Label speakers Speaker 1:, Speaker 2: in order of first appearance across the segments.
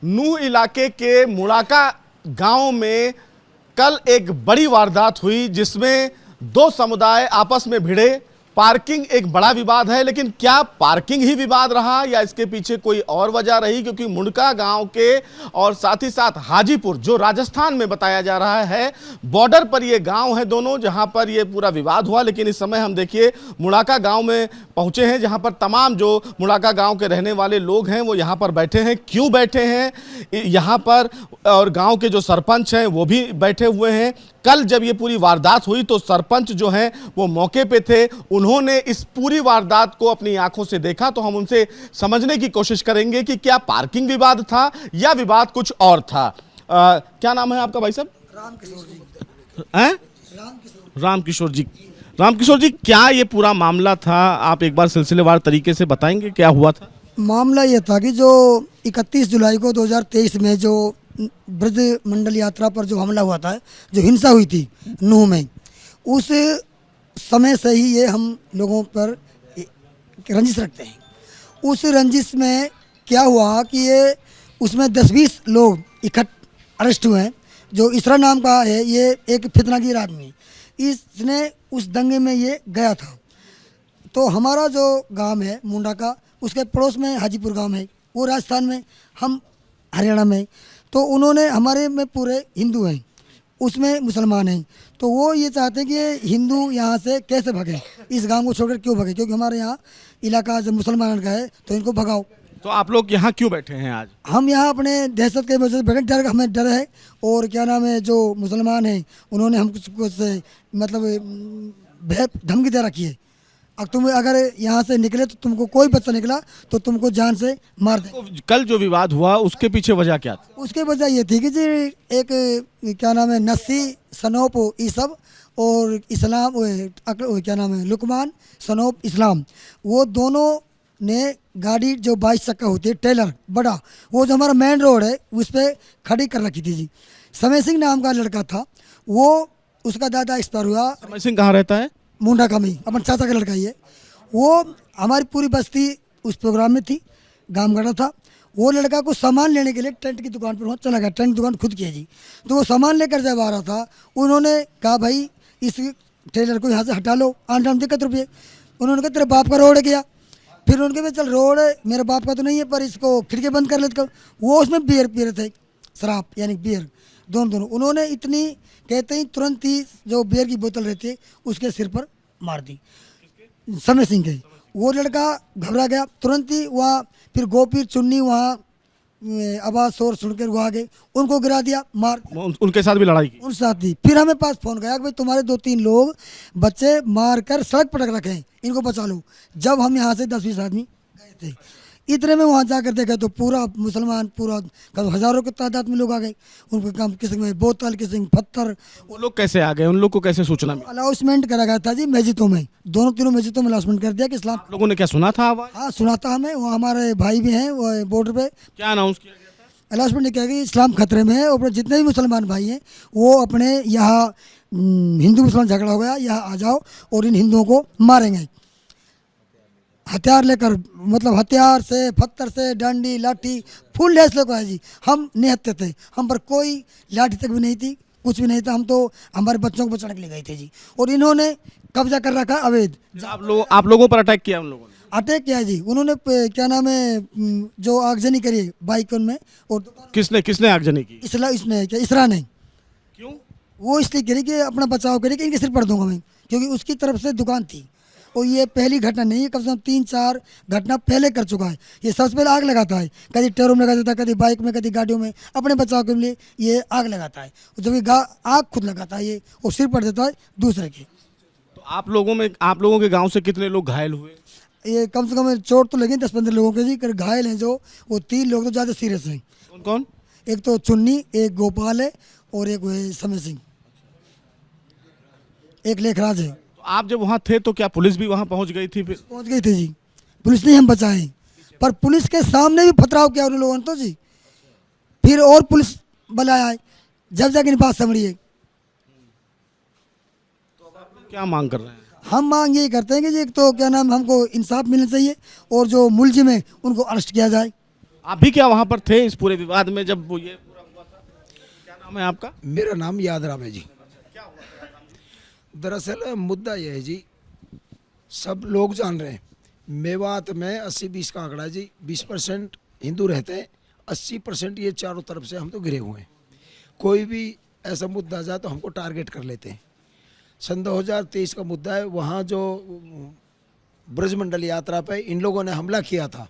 Speaker 1: नूह इलाके के मुड़ाका गांव में कल एक बड़ी वारदात हुई जिसमें दो समुदाय आपस में भिड़े। पार्किंग एक बड़ा विवाद है, लेकिन क्या पार्किंग ही विवाद रहा या इसके पीछे कोई और वजह रही? क्योंकि मुंडका गांव के और साथ ही साथ हाजीपुर जो राजस्थान में बताया जा रहा है, बॉर्डर पर ये गांव है दोनों, जहां पर ये पूरा विवाद हुआ। लेकिन इस समय हम देखिए मुड़ाका गांव में पहुंचे हैं, जहां पर तमाम जो मुड़ाका गांव के रहने वाले लोग हैं वो यहां पर बैठे हैं। क्यों बैठे हैं यहां पर, और गांव के जो सरपंच हैं वो भी बैठे हुए हैं। कल जब ये पूरी वारदात हुई तो सरपंच जो हैं वो मौके पे थे, उन्होंने इस पूरी वारदात को अपनी आंखों से देखा। तो हम उनसे समझने की कोशिश करेंगे कि क्या पार्किंग विवाद था या विवाद कुछ और था। क्या नाम है आपका भाई साहब?
Speaker 2: रामकिशोर जी।
Speaker 1: हैं? रामकिशोर जी। रामकिशोर जी, क्या ये पूरा मामला था? आप एक बार सिलसिलेवार तरीके से बताएंगे क्या हुआ था?
Speaker 2: मामला ये था कि जो 31 जुलाई को 2023 में जो ब्रज मंडल यात्रा पर जो हमला हुआ था, जो हिंसा हुई थी नूह में, उस समय से ही ये हम लोगों पर रंजिश रखते हैं। उस रंजिश में क्या हुआ कि ये उसमें 10-20 लोग अरेस्ट हुए हैं। जो इसरा नाम का है, ये एक फितनागिर आदमी, इसने उस दंगे में ये गया था। तो हमारा जो गांव है मुंडा का, उसके पड़ोस में हाजीपुर गांव है, वो राजस्थान में, हम हरियाणा में। तो उन्होंने, हमारे में पूरे हिंदू हैं, उसमें मुसलमान हैं। तो वो ये चाहते हैं कि ये हिंदू यहाँ से कैसे भगे, इस गांव को छोड़कर क्यों भगे, क्योंकि हमारे यहाँ इलाका जब मुसलमान का है तो इनको भगाओ।
Speaker 1: तो आप लोग यहाँ क्यों बैठे हैं आज?
Speaker 2: हम यहाँ अपने दहशत के वजह से बैठे, डर, हमें डर है। और क्या नाम है, जो मुसलमान हैं उन्होंने हमको मतलब भय धमकी दे रखी है, अब तुम अगर यहाँ से निकले तो तुमको, कोई बच्चा निकला तो तुमको जान से मार दे।
Speaker 1: तो कल जो विवाद हुआ उसके पीछे वजह क्या थी?
Speaker 2: उसके वजह ये थी कि जी एक क्या नाम है, नस्सी सनोप ई सब, और इस्लाम क्या नाम है, लुकमान सनोप इस्लाम, वो दोनों ने गाड़ी जो 22 चक्का होती है टेलर बड़ा, वो जो हमारा मेन रोड है उस पर खड़ी कर रखी थी जी। समय सिंह नाम का लड़का था, वो उसका दादा एक्सपायर हुआ।
Speaker 1: समय सिंह कहाँ रहता है?
Speaker 2: मुंडा का में, अपन चाचा का लड़का ही है। वो हमारी पूरी बस्ती उस प्रोग्राम में थी, गामगढ़ा था। वो लड़का को सामान लेने के लिए टेंट की दुकान पर वहाँ चला गया, टेंट दुकान खुद की है जी। तो वो सामान लेकर जब आ रहा था, उन्होंने कहा भाई इस टेलर को यहाँ से हटा लो, 8 दिक्कत रुपये। उन्होंने कहा तेरे बाप का रोड है क्या? फिर उनके भाई चल रोड है, मेरे बाप का तो नहीं है, पर इसको खिड़की बंद कर लेते। वो उसमें बियर पी रहे थे, शराब यानी बियर, दोनों। उन्होंने इतनी कहते ही तुरंत ही जो बियर की बोतल रहती है उसके सिर पर मार दी, समय सिंह के। वो लड़का घबरा गया तुरंत ही, वहाँ फिर गोपीर चुन्नी वहाँ आवाज़ शोर सुनकर वो आ गए, उनको गिरा दिया, मार।
Speaker 1: उनके साथ भी लड़ाई की?
Speaker 2: उन साथ ही फिर हमें पास फोन गया कि भाई तुम्हारे 2-3 लोग बच्चे मार कर सड़क पर रख रखे हैं, इनको बचा लो। जब हम यहाँ से 10-20 आदमी गए थे, इतने में वहाँ जाकर देखा तो पूरा मुसलमान, पूरा हजारों की तादाद में लोग आ गए। उनको काम, किसी में बोतल, किसी में पत्थर।
Speaker 1: वो लोग कैसे आ गए? उन लोग को कैसे सूचना मिली?
Speaker 2: अनाउंसमेंट करा गया था जी मस्जिदों में, तीनों मस्जिदों में अनाउंसमेंट कर दिया कि इस्लाम।
Speaker 1: लोगों ने क्या सुना था आवाज?
Speaker 2: हाँ सुना था हमें, वो हमारे भाई भी हैं वो बॉर्डर पे।
Speaker 1: क्या अनाउंस किया गया था?
Speaker 2: अनाउंसमेंट ने किया कि इस्लाम खतरे में है, और जितने भी मुसलमान भाई हैं वो अपने यहाँ हिंदू मुसलमान झगड़ा हो गया, यहाँ आ जाओ और इन हिंदुओं को मारेंगे हथियार लेकर, मतलब हथियार से, पत्थर से, डंडी लाठी फुल लेस लेकर आए जी। हम निहत्ते थे, हम पर कोई लाठी तक भी नहीं थी, कुछ भी नहीं था। हम तो हमारे बच्चों को बचाने के लिए गए थे जी, और इन्होंने कब्जा कर रखा अवैध।
Speaker 1: आप लोगों पर अटैक किया उन लोगों ने?
Speaker 2: अटैक किया जी उन्होंने, क्या नाम है, जो आगजनी करी है बाइक उनमें। और
Speaker 1: किसने आगजनी की?
Speaker 2: इसने क्या, इसरा ने।
Speaker 1: क्यों?
Speaker 2: वो इसलिए करी कि अपना बचाव करी कि इनके सिर पर दूंगा मैं, क्योंकि उसकी तरफ से दुकान थी। और ये पहली घटना नहीं है, कम से कम 3-4 घटना पहले कर चुका है। ये सबसे पहले आग लगाता है, कभी टेरों में लगा देता है, कभी बाइक में, कभी गाड़ियों में, अपने बचाव के लिए ये आग लगाता है। जब ये आग खुद लगाता है ये, और सिर पर देता है दूसरे के।
Speaker 1: तो आप लोगों के गांव से कितने लोग घायल हुए?
Speaker 2: ये कम से कम चोट तो लगी 10-15 लोगों के जी, कर घायल हैं जो, वो 3 लोग तो ज़्यादा सीरियस हैं।
Speaker 1: कौन कौन?
Speaker 2: एक तो चुन्नी, एक गोपाल है, और एक समय सिंह, एक लेखराज है।
Speaker 1: आप जब वहाँ थे तो क्या पुलिस भी वहाँ पहुँच गई थी? फिर
Speaker 2: पहुंच गई थी जी, पुलिस ने हम बचाए, पर पुलिस के सामने भी पथराव किया उन लोगों ने तो जी। फिर और पुलिस बुलाया है, जब जाके बात समझी है।
Speaker 1: क्या मांग कर रहे हैं?
Speaker 2: हम मांग यही करते हैं कि जी एक तो क्या नाम, हमको इंसाफ मिलना चाहिए, और जो मुलजिम है उनको अरेस्ट किया जाए।
Speaker 1: आप भी क्या वहां पर थे इस पूरे विवाद में जब वो ये पूरा हुआ था? क्या नाम है आपका?
Speaker 3: मेरा नाम यादराम है जी। दरअसल मुद्दा यह है जी, सब लोग जान रहे हैं मेवात में 80-20 का आंकड़ा है जी। 20% हिंदू रहते हैं, 80% ये चारों तरफ से हम तो घिरे हुए हैं। कोई भी ऐसा मुद्दा जाए तो हमको टारगेट कर लेते हैं। सन 2023 का मुद्दा है, वहाँ जो ब्रजमंडल यात्रा पे इन लोगों ने हमला किया था,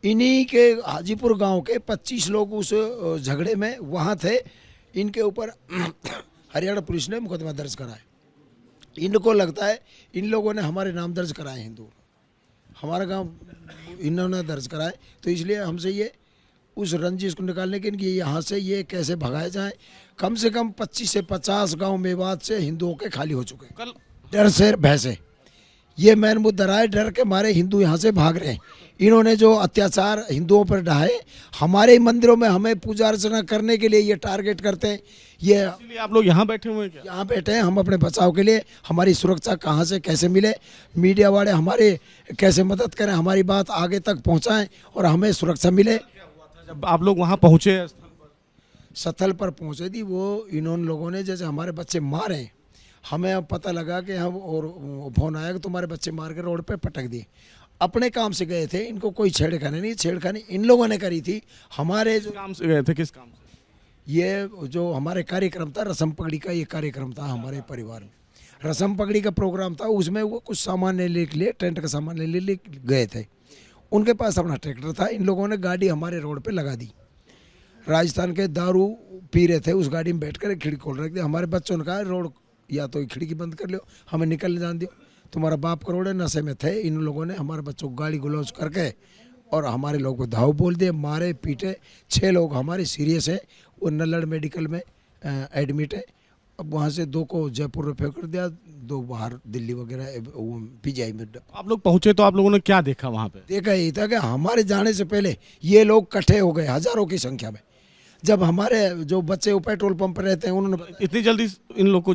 Speaker 3: इन्हीं के हाजीपुर गांव के 25 लोग उस झगड़े में वहाँ थे। इनके ऊपर हरियाणा पुलिस ने मुकदमा दर्ज कराया। इनको लगता है इन लोगों ने हमारे नाम दर्ज कराए, हिंदू हमारा गांव इन्होंने दर्ज कराए, तो इसलिए हमसे ये उस रंजिश को निकालने के लिए यहाँ से ये कैसे भगाए जाए। कम से कम 25 से 50 गांव मेवात से हिंदुओं के खाली हो चुके हैं,
Speaker 1: कल
Speaker 3: डर से भय से। ये मेन मुद्दा रहा है, डर के मारे हिंदू यहाँ से भाग रहे हैं। इन्होंने जो अत्याचार हिंदुओं पर ढाए, हमारे ही मंदिरों में हमें पूजा अर्चना करने के लिए ये टारगेट करते हैं। ये
Speaker 1: इसलिए आप लोग यहाँ बैठे हुए हैं क्या?
Speaker 3: यहाँ बैठे हैं हम अपने बचाव के लिए। हमारी सुरक्षा कहाँ से कैसे मिले, मीडिया वाले हमारे कैसे मदद करें, हमारी बात आगे तक पहुँचाएं और हमें सुरक्षा मिले।
Speaker 1: जब आप लोग वहाँ पहुँचे
Speaker 3: स्थल पर पहुँचे थी वो, इन्होंने लोगों ने जैसे हमारे बच्चे मारे, हमें अब पता लगा कि हम और फोन आया कि तुम्हारे बच्चे मार के रोड पे पटक दिए। अपने काम से गए थे, इनको कोई छेड़खानी नहीं, छेड़खानी इन लोगों ने करी थी। हमारे जो
Speaker 1: काम से गए थे, किस काम से?
Speaker 3: ये जो हमारे कार्यक्रम था रसम पगड़ी का, ये कार्यक्रम था हमारे परिवार में, रसम पगड़ी का प्रोग्राम था। उसमें वो कुछ सामान लेने के लिए, टेंट का सामान लेने गए थे। उनके पास अपना ट्रैक्टर था, इन लोगों ने गाड़ी हमारे रोड पे लगा दी। राजस्थान के दारू पी रहे थे, उस गाड़ी में बैठकर खिड़की खोल रखे थे। हमारे बच्चों ने कहा रोड या तो खिड़की बंद कर लो, हमें निकलने जान दो, तुम्हारा बाप करोड़े नशे में थे। इन लोगों ने हमारे बच्चों को गाली गलौज करके और हमारे लोगों को धाव बोल दिए, मारे पीटे। 6 लोग हमारे सीरियस हैं, वो नल्लड़ मेडिकल में एडमिट है। अब वहाँ से 2 को जयपुर रेफर कर दिया, 2 बाहर दिल्ली वगैरह PGI में।
Speaker 1: आप लोग पहुँचे तो आप लोगों ने क्या देखा वहाँ पे?
Speaker 3: देखा यही था कि हमारे जाने से पहले ये लोग इकट्ठे हो गए हजारों की संख्या में। जब हमारे जो बच्चे वो पेट्रोल पंप पर रहते हैं, उन्होंने
Speaker 1: इतनी जल्दी इन लोग को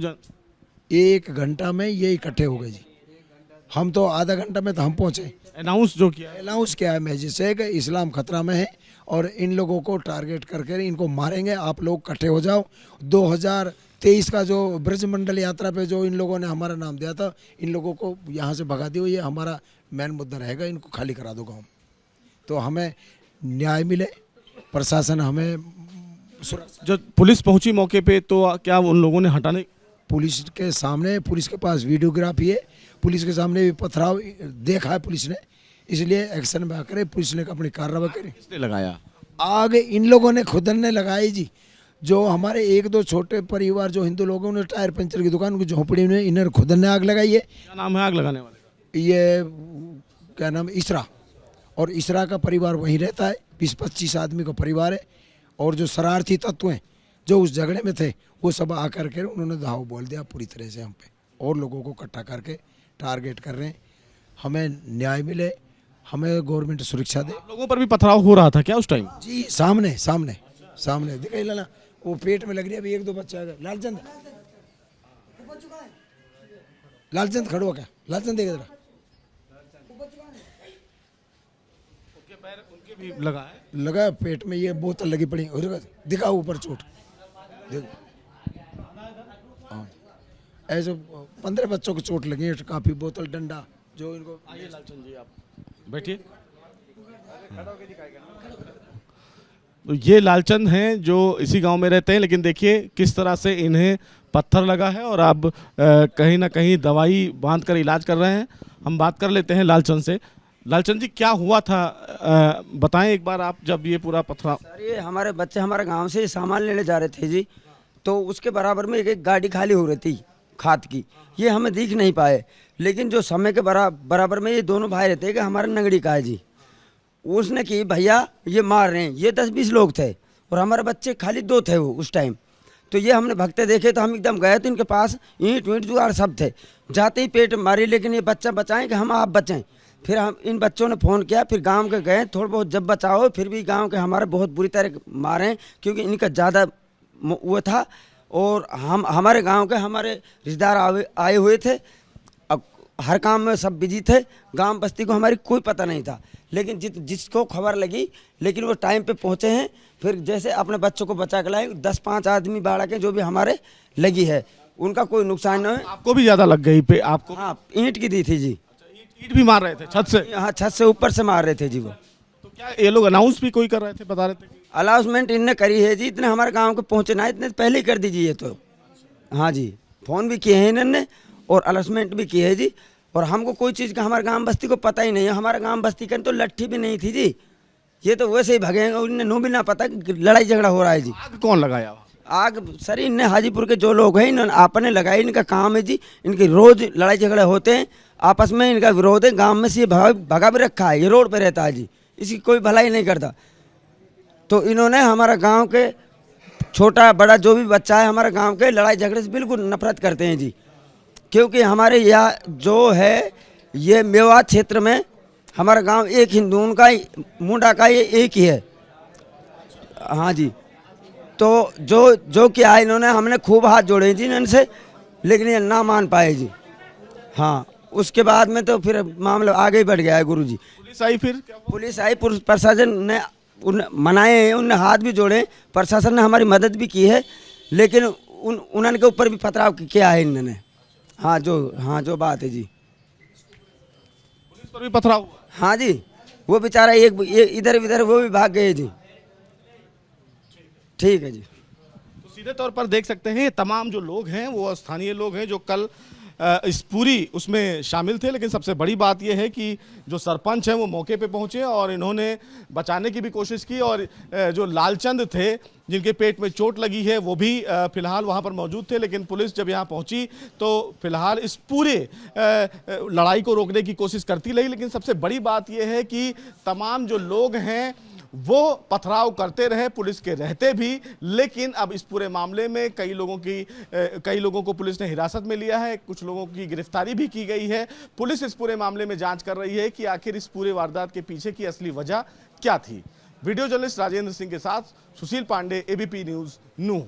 Speaker 3: 1 घंटा में ये इकट्ठे हो गए जी। हम तो आधा घंटा में तो हम पहुँचे।
Speaker 1: अनाउंस जो किया है,
Speaker 3: अनाउंस किया है मैजिस्ट्रेट से कि इस्लाम खतरा में है और इन लोगों को टारगेट करके इनको मारेंगे, आप लोग इकट्ठे हो जाओ। 2023 का जो ब्रजमंडल यात्रा पे जो इन लोगों ने हमारा नाम दिया था, इन लोगों को यहाँ से भगा दियो, ये हमारा मेन मुद्दा रहेगा, इनको खाली करा दो गाँव। तो हमें न्याय मिले, प्रशासन हमें सुरक्षा।
Speaker 1: जो पुलिस पहुंची मौके पे तो क्या उन लोगों ने हटाने?
Speaker 3: पुलिस के सामने, पुलिस के पास वीडियोग्राफी है, पुलिस के सामने भी पथराव देखा है पुलिस ने, इसलिए एक्शन में आकर पुलिस ने अपनी कार्रवाई करी।
Speaker 1: किसने लगाया?
Speaker 3: आग इन लोगों ने खुद ने लगाई जी। जो हमारे 1-2 छोटे परिवार जो हिंदू लोगों ने टायर पंचर की दुकान की झोपड़ी में इन्होंने खुद ने आग लगाई है।
Speaker 1: क्या नाम है आग लगाने वाले का?
Speaker 3: ये क्या नाम, इसरा, और इसरा का परिवार वहीं रहता है। 20-25 आदमी का परिवार है। और जो शरारती तत्व हैं जो उस झगड़े में थे, वो सब आकर के उन्होंने धाव बोल दिया पूरी तरह से हम पे, और लोगों को इकट्ठा करके टारगेट कर रहे हैं। हमें न्याय मिले, हमें गवर्नमेंट सुरक्षा दे।
Speaker 1: आप लोगों पर भी पथराव हो रहा था क्या उस टाइम?
Speaker 3: जी सामने सामने सामने दिखाई लाना, वो पेट में लग रही है। अभी 1-2 बच्चे आ गए। लालचंद, लालचंद खड़ो क्या? लालचंद देख जरा,
Speaker 1: उनके भी लगा है?
Speaker 3: लगा पेट में, ये बोतल लगी पड़ी। दिखा ऊपर चोट, हाँ। ऐसे 15 बच्चों को चोट लगी है, काफी बोतल डंडा जो इनको।
Speaker 1: आइए लालचंद जी, आप बैठिए। तो ये लालचंद हैं जो इसी गांव में रहते हैं, लेकिन देखिए किस तरह से इन्हें पत्थर लगा है और अब कहीं ना कहीं दवाई बांध कर इलाज कर रहे हैं। हम बात कर लेते हैं लालचंद से। लालचंद जी, क्या हुआ था, बताएं एक बार आप, जब ये पूरा पथराव?
Speaker 4: सर, ये हमारे बच्चे हमारे गांव से सामान लेने जा रहे थे जी, तो उसके बराबर में एक गाड़ी खाली हो रही थी खाद की। ये हमें दिख नहीं पाए, लेकिन जो समय के बराबर में ये दोनों भाई रहते हैं कि हमारा नगड़ी का है जी, उसने कि भैया ये मार रहे हैं। ये 10-20 लोग थे और हमारे बच्चे खाली 2 थे वो उस टाइम। तो ये हमने भगते देखे तो हम एकदम गए, तो इनके पास ईंट वींट जुगाड़ सब थे। जाते ही पेट मारी, लेकिन ये बच्चा बचाएं कि हम आप बचें। फिर हम इन बच्चों ने फ़ोन किया, फिर गांव के गए, थोड़ा बहुत जब बचाओ, फिर भी गांव के हमारे बहुत बुरी तरह मारे, क्योंकि इनका ज़्यादा वो था। और हम हमारे गांव के हमारे रिश्तेदार आए हुए थे। अब हर काम में सब बिजी थे, गांव बस्ती को हमारी कोई पता नहीं था। लेकिन जिसको खबर लगी, लेकिन वो टाइम पे पहुंचे हैं। फिर जैसे अपने बच्चों को बचा के लाए, 10-5 आदमी बाढ़ के जो भी हमारे लगी है, उनका कोई नुकसान न है।
Speaker 1: आपको भी ज्यादा लग गई पे आपको?
Speaker 4: हाँ, ईंट की दी थी जी।
Speaker 1: ईंट भी मार रहे थे छत से?
Speaker 4: हाँ, छत से ऊपर से मार रहे थे जी। वो
Speaker 1: तो क्या ये लोग अनाउंस भी कोई कर रहे थे, बता रहे थे?
Speaker 4: अनाउंसमेंट इनने करी है जी, इतने हमारे गांव के पहुंचे ना, इतने पहले ही कर दीजिए तो। हाँ जी, फोन भी किए हैं इन्होंने और अनाउंसमेंट भी की है जी। और हमको कोई चीज़ का हमारे गांव बस्ती को पता ही नहीं है। हमारे गांव बस्ती का तो लट्ठी भी नहीं थी जी, ये तो वैसे ही भगेंगे। उन्हें नो भी ना पता कि लड़ाई झगड़ा हो रहा है जी।
Speaker 1: आग कौन लगाया?
Speaker 4: आग सर इनने हाजीपुर के जो लोग हैं, इन्होंने आपने लगाई। इनका काम है जी, इनके रोज लड़ाई झगड़े होते हैं आपस में, इनका विरोध है। गांव में से ये भगा भी रखा है, ये रोड पे रहता है जी, इसकी कोई भलाई नहीं करता। तो इन्होंने हमारा गांव के छोटा बड़ा जो भी बच्चा है हमारे गांव के, लड़ाई झगड़े से बिल्कुल नफरत करते हैं जी। क्योंकि हमारे यहाँ जो है ये मेवात क्षेत्र में हमारा गांव एक हिंदू, उनका मुंडा का ये एक ही है। हाँ जी, तो जो किया इन्होंने, हमने खूब हाथ जोड़े जी इनसे, लेकिन ये ना मान पाए जी। हाँ, उसके बाद में तो फिर मामला आगे ही बढ़ गया है गुरु जी।
Speaker 1: पुलिस आई फिर?
Speaker 4: पुलिस आई, प्रशासन ने मनाए हैं, उनने हाथ भी जोड़े, प्रशासन ने हमारी मदद भी की है, लेकिन उन्होंने के ऊपर भी पथराव किया है इन्होंने। हाँ जो बात है जी,
Speaker 1: पुलिस पर भी पथराव हुआ?
Speaker 4: हाँ जी, वो बेचारा एक इधर वो भी भाग गए जी। ठीक है जी।
Speaker 1: तो सीधे तौर पर देख सकते हैं ये तमाम जो लोग हैं वो स्थानीय लोग हैं जो कल इस पूरी उसमें शामिल थे। लेकिन सबसे बड़ी बात यह है कि जो सरपंच हैं वो मौके पे पहुंचे और इन्होंने बचाने की भी कोशिश की। और जो लालचंद थे जिनके पेट में चोट लगी है वो भी फिलहाल वहां पर मौजूद थे। लेकिन पुलिस जब यहां पहुंची तो फिलहाल इस पूरे लड़ाई को रोकने की कोशिश करती रही। लेकिन सबसे बड़ी बात यह है कि तमाम जो लोग हैं वो पथराव करते रहे पुलिस के रहते भी। लेकिन अब इस पूरे मामले में कई लोगों को पुलिस ने हिरासत में लिया है, कुछ लोगों की गिरफ्तारी भी की गई है। पुलिस इस पूरे मामले में जांच कर रही है कि आखिर इस पूरे वारदात के पीछे की असली वजह क्या थी। वीडियो जर्नलिस्ट राजेंद्र सिंह के साथ सुशील पांडे, एबीपी न्यूज, नूंह।